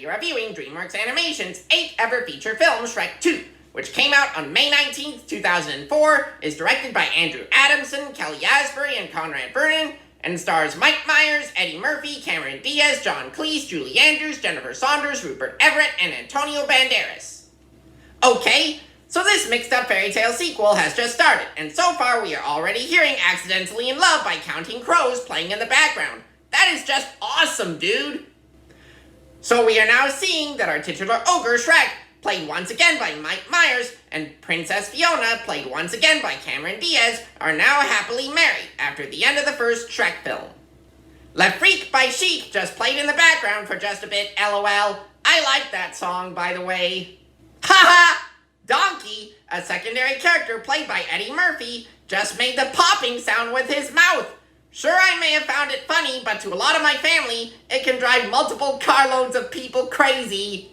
be reviewing DreamWorks Animation's 8th ever feature film, Shrek 2, which came out on May 19th, 2004, is directed by Andrew Adamson, Kelly Asbury, and Conrad Vernon, and stars Mike Myers, Eddie Murphy, Cameron Diaz, John Cleese, Julie Andrews, Jennifer Saunders, Rupert Everett, and Antonio Banderas. Okay, so this mixed-up fairy tale sequel has just started, and so far we are already hearing Accidentally in Love by Counting Crows playing in the background. That is just awesome, dude! So we are now seeing that our titular ogre, Shrek, played once again by Mike Myers, and Princess Fiona, played once again by Cameron Diaz, are now happily married after the end of the first Shrek film. Le Freak by Chic just played in the background for just a bit, lol. I like that song, by the way. Haha! Donkey, a secondary character played by Eddie Murphy, just made the popping sound with his mouth. Sure, I may have found it funny, but to a lot of my family, it can drive multiple carloads of people crazy.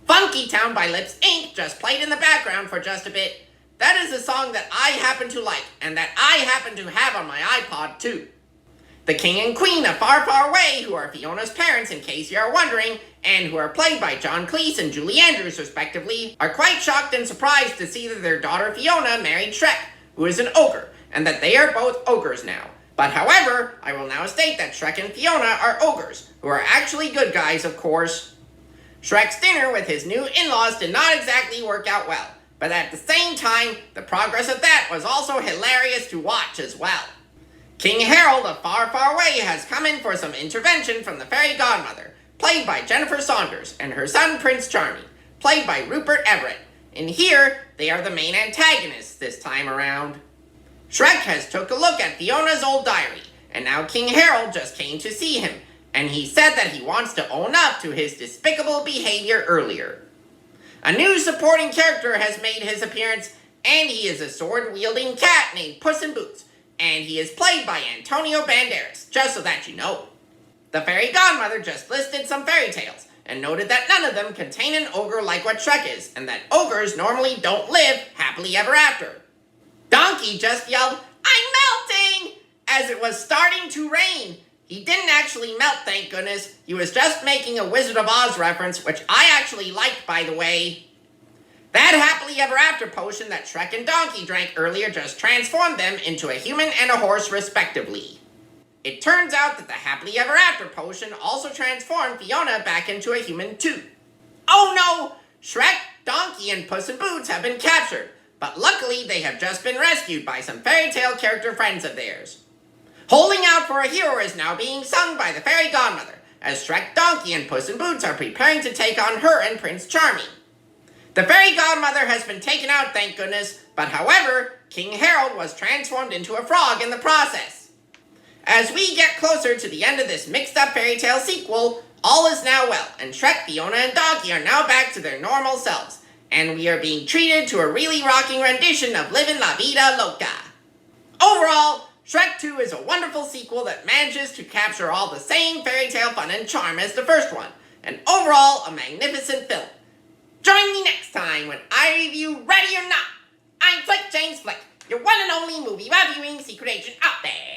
Funky Town by Lips Inc. just played in the background for just a bit. That is a song that I happen to like, and that I happen to have on my iPod too. The King and Queen of Far, Far Away, who are Fiona's parents in case you are wondering, and who are played by John Cleese and Julie Andrews respectively, are quite shocked and surprised to see that their daughter Fiona married Shrek, who is an ogre, and that they are both ogres now. But however, I will now state that Shrek and Fiona are ogres, who are actually good guys, of course. Shrek's dinner with his new in-laws did not exactly work out well, but at the same time, the progress of that was also hilarious to watch as well. King Harold of Far, Far Away has come in for some intervention from the fairy godmother, played by Jennifer Saunders, and her son Prince Charming, played by Rupert Everett. And here, they are the main antagonists this time around. Shrek has took a look at Fiona's old diary, and now King Harold just came to see him, and he said that he wants to own up to his despicable behavior earlier. A new supporting character has made his appearance, and he is a sword-wielding cat named Puss in Boots, and he is played by Antonio Banderas, just so that you know. The fairy godmother just listed some fairy tales, and noted that none of them contain an ogre like what Shrek is, and that ogres normally don't live happily ever after. Donkey just yelled, "I'm melting!" as it was starting to rain. He didn't actually melt, thank goodness. He was just making a Wizard of Oz reference, which I actually liked, by the way. That happily ever after potion that Shrek and Donkey drank earlier just transformed them into a human and a horse, respectively. It turns out that the happily ever after potion also transformed Fiona back into a human too. Oh no! Shrek, Donkey, and Puss in Boots have been captured, but luckily they have just been rescued by some fairy tale character friends of theirs. Holding Out for a Hero is now being sung by the fairy godmother, as Shrek, Donkey, and Puss in Boots are preparing to take on her and Prince Charming. The fairy godmother has been taken out, thank goodness, but however, King Harold was transformed into a frog in the process. As we get closer to the end of this mixed-up fairy tale sequel, all is now well, and Shrek, Fiona, and Donkey are now back to their normal selves, and we are being treated to a really rocking rendition of Livin' La Vida Loca. Overall, Shrek 2 is a wonderful sequel that manages to capture all the same fairy tale fun and charm as the first one, and overall a magnificent film. Join me next time when I review Ready or Not. I'm Flick James Flick, your one and only movie reviewing secret agent out there.